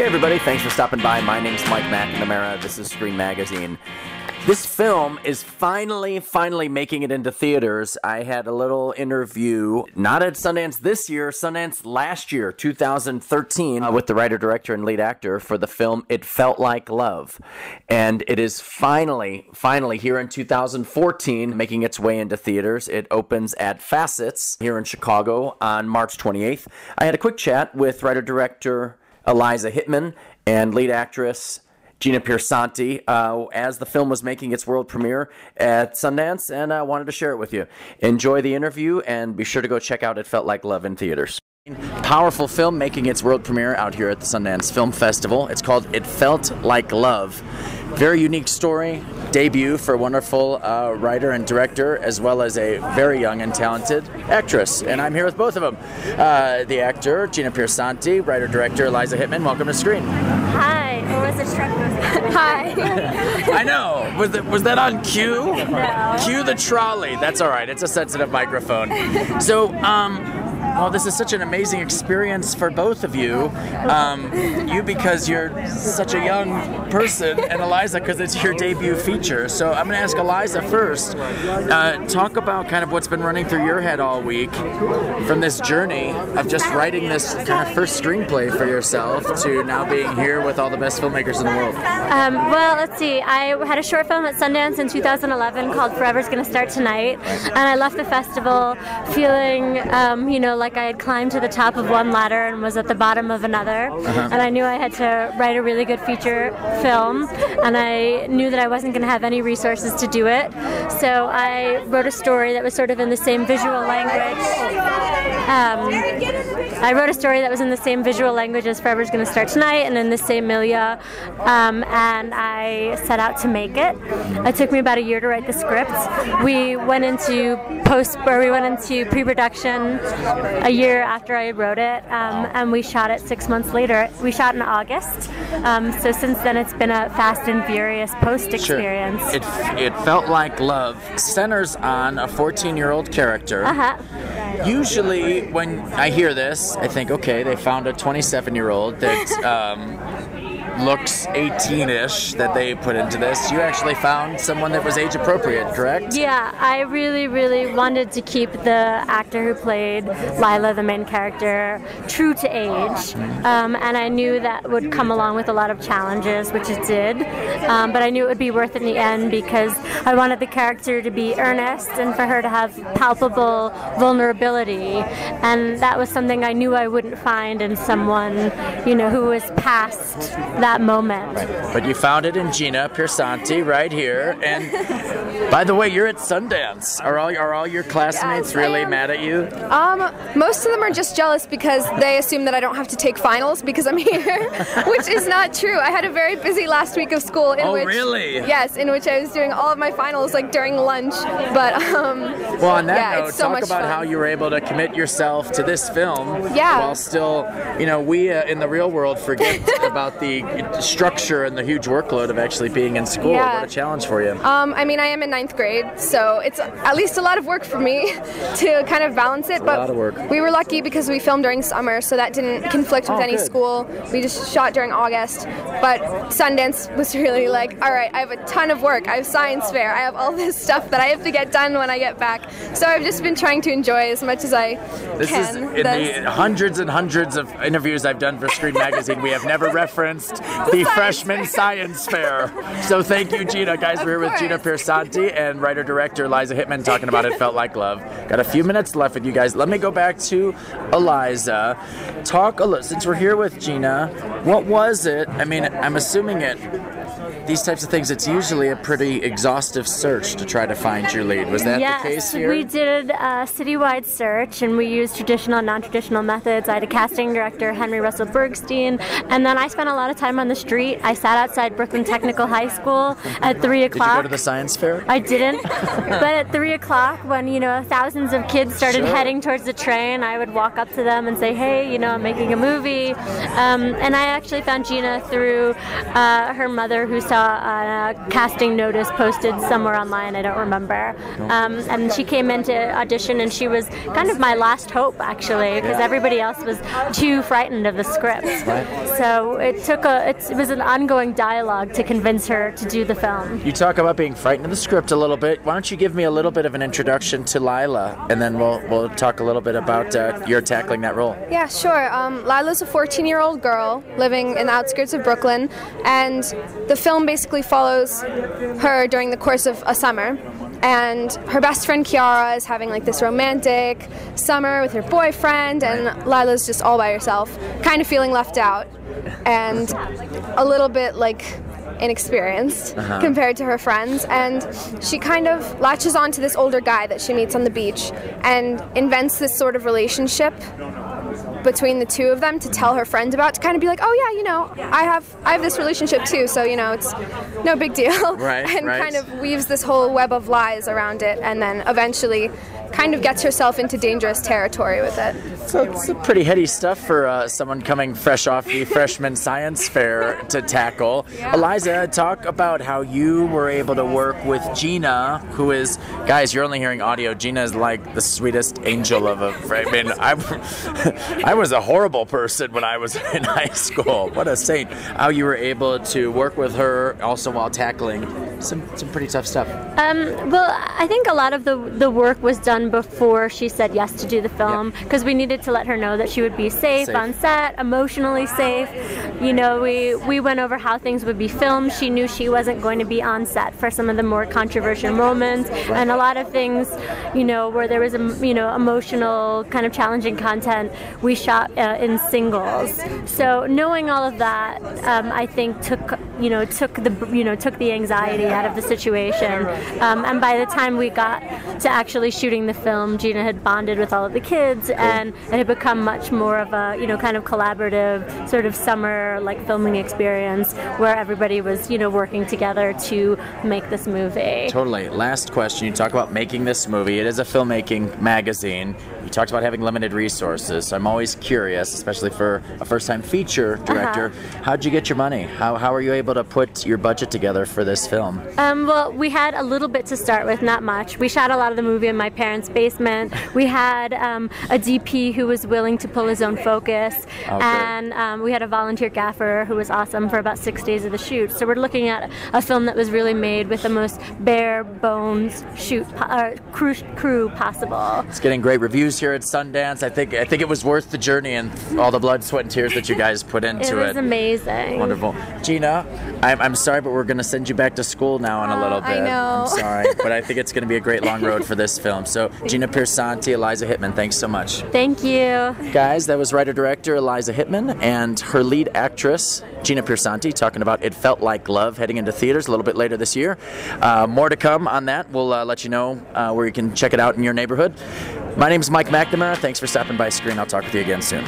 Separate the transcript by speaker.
Speaker 1: everybody, thanks for stopping by. My name's Mike McNamara. This is Screen Magazine. This film is finally making it into theaters. I had a little interview, not at Sundance this year, Sundance last year, 2013, with the writer, director, and lead actor for the film It Felt Like Love. And it is finally here in 2014, making its way into theaters. It opens at Facets here in Chicago on March 28th. I had a quick chat with writer, director Eliza Hittman and lead actress Gina Piersanti as the film was making its world premiere at Sundance, and I wanted to share it with you. Enjoy the interview, and be sure to go check out It Felt Like Love in theaters. Powerful film making its world premiere out here at the Sundance Film Festival. It's called It Felt Like Love. Very unique story, debut for a wonderful writer and director, as well as a very young and talented actress. And I'm here with both of them. The actor, Gina Piersanti, writer-director Eliza Hittman. Welcome to Screen.
Speaker 2: Hi. What was the truck music? Hi.
Speaker 1: I know. Was that on cue?
Speaker 2: No.
Speaker 1: Cue the trolley. That's all right. It's a sensitive microphone. So, well, this is such an amazing experience for both of you. You because you're such a young person, and Eliza because it's your debut feature. So I'm going to ask Eliza first. Talk about kind of what's been running through your head all week from this journey of just writing this kind of first screenplay for yourself to now being here with all the best filmmakers in the world.
Speaker 2: Well, let's see. I had a short film at Sundance in 2011 called Forever's Gonna Start Tonight, and I left the festival feeling, like I had climbed to the top of one ladder and was at the bottom of another. And I knew I had to write a really good feature film, and I knew that I wasn't going to have any resources to do it. So I wrote a story that was sort of in the same visual language. I wrote a story that was in the same visual language as Forever's Gonna Start Tonight, and in the same milieu, and I set out to make it. It took me about a year to write the script. We went into pre-production a year after I wrote it, and we shot it 6 months later. We shot in August, so since then it's been a fast and furious post-experience.
Speaker 1: Sure. It Felt Like Love centers on a 14-year-old character. Usually when I hear this, I think, okay, they found a 27-year-old that looks 18-ish that they put into this. You actually found someone that was age-appropriate, correct?
Speaker 2: Yeah, I really wanted to keep the actor who played Lila, the main character, true to age. And I knew that would come along with a lot of challenges, which it did. But I knew it would be worth it in the end because I wanted the character to be earnest and for her to have palpable vulnerability. And that was something I knew I wouldn't find in someone, who was past that moment.
Speaker 1: Right. But you found it in Gina Piersanti right here. And by the way, you're at Sundance. Are all your classmates really mad at you?
Speaker 3: Most of them are just jealous because they assume that I don't have to take finals because I'm here, which is not true. I had a very busy last week of school in which
Speaker 1: really?
Speaker 3: Yes, in which I was doing all of my finals like during lunch. But
Speaker 1: well, on that note,
Speaker 3: so
Speaker 1: talk about how you were able to commit yourself to this film while still, we in the real world forget about the structure and the huge workload of actually being in school. What a challenge for you.
Speaker 3: I mean, I am in 9th grade, so it's at least a lot of work for me to kind of balance it. But
Speaker 1: a lot of work.
Speaker 3: We were lucky because we filmed during summer, so that didn't conflict with any school. We just shot during August. But Sundance was really like, all right, I have a ton of work. I have science fair. I have all this stuff that I have to get done when I get back. So I've just been trying to enjoy as much as I can.
Speaker 1: This is in the hundreds and hundreds of interviews I've done for Screen Magazine. We have never referenced the freshman science fair. So thank you, Gina. Guys, we're here with Gina Piersanti and writer-director Eliza Hittman talking about It Felt Like Love. Got a few minutes left with you guys. Let me go back to Eliza. Talk a little, since we're here with Gina, what was it? I mean, I'm assuming these types of things, it's usually a pretty exhaustive search to try to find your lead. Was that the case here?
Speaker 2: Yes, we did a citywide search, and we used traditional and non-traditional methods. I had a casting director, Henry Russell Bergstein, and then I spent a lot of time on the street. I sat outside Brooklyn Technical High School at 3 o'clock.
Speaker 1: Did you go to the science fair?
Speaker 2: I didn't, but at 3 o'clock when, thousands of kids started heading towards the train, I would walk up to them and say, hey, I'm making a movie. And I actually found Gina through her mother, who saw a casting notice posted somewhere online, I don't remember. And she came in to audition, and she was kind of my last hope, actually, because everybody else was too frightened of the script.
Speaker 1: Right.
Speaker 2: So it was an ongoing dialogue to convince her to do the film.
Speaker 1: You talk about being frightened of the script a little bit. Why don't you give me a little bit of an introduction to Lila, and then we'll talk a little bit about your tackling that role.
Speaker 3: Yeah, sure. Lila's a 14-year-old girl living in the outskirts of Brooklyn, and the film basically follows her during the course of a summer. And her best friend Kiara is having like this romantic summer with her boyfriend, and Lila's just all by herself, kind of feeling left out and a little bit like inexperienced compared to her friends, and she kind of latches on to this older guy that she meets on the beach and invents this sort of relationship between the two of them to tell her friends about, to kind of be like, oh yeah, you know, I have this relationship too, so you know, it's no big deal.
Speaker 1: Right,
Speaker 3: and
Speaker 1: right.
Speaker 3: kind of weaves this whole web of lies around it, and then eventually kind of gets herself into dangerous territory with it.
Speaker 1: So it's pretty heady stuff for someone coming fresh off the freshman science fair to tackle.
Speaker 3: Yeah.
Speaker 1: Eliza, talk about how you were able to work with Gina, who is, guys, you're only hearing audio. Gina is like the sweetest angel of a. I mean, I was a horrible person when I was in high school. What a saint! How you were able to work with her, also while tackling some pretty tough stuff.
Speaker 2: Well, I think a lot of the work was done before she said yes to do the film, because we needed to let her know that she would be safe on set, emotionally safe. You know, we went over how things would be filmed. She knew she wasn't going to be on set for some of the more controversial moments, and a lot of things, you know, where there was emotional kind of challenging content, we shot in singles. So knowing all of that, I think took the anxiety out of the situation. And by the time we got to actually shooting the film, Gina had bonded with all of the kids, and it had become much more of a, you know, kind of collaborative sort of summer like filming experience where everybody was, you know, working together to make this movie.
Speaker 1: Totally. Last question. You talk about making this movie. It is a filmmaking magazine. You talked about having limited resources. So I'm always curious, especially for a first-time feature director, how'd you get your money? How are you able to put your budget together for this film?
Speaker 2: Well, we had a little bit to start with, not much. We shot a lot of the movie in my parents' basement. We had a DP who was willing to pull his own focus, and we had a volunteer gaffer who was awesome for about 6 days of the shoot. So we're looking at a film that was really made with the most bare bones crew possible.
Speaker 1: It's getting great reviews here at Sundance. I think it was worth the journey and all the blood, sweat, and tears that you guys put into it.
Speaker 2: It was amazing.
Speaker 1: Wonderful. Gina, I'm sorry, but we're going to send you back to school now in a little bit.
Speaker 3: I know.
Speaker 1: I'm sorry, but I think it's going to be a great long road for this film. So Gina Piersanti, Eliza Hittman, thanks so much.
Speaker 2: Thank you.
Speaker 1: Guys, that was writer-director Eliza Hittman and her lead actress, Gina Piersanti, talking about It Felt Like Love, heading into theaters a little bit later this year. More to come on that. We'll let you know where you can check it out in your neighborhood. My name is Mike McNamara. Thanks for stopping by Screen. I'll talk with you again soon.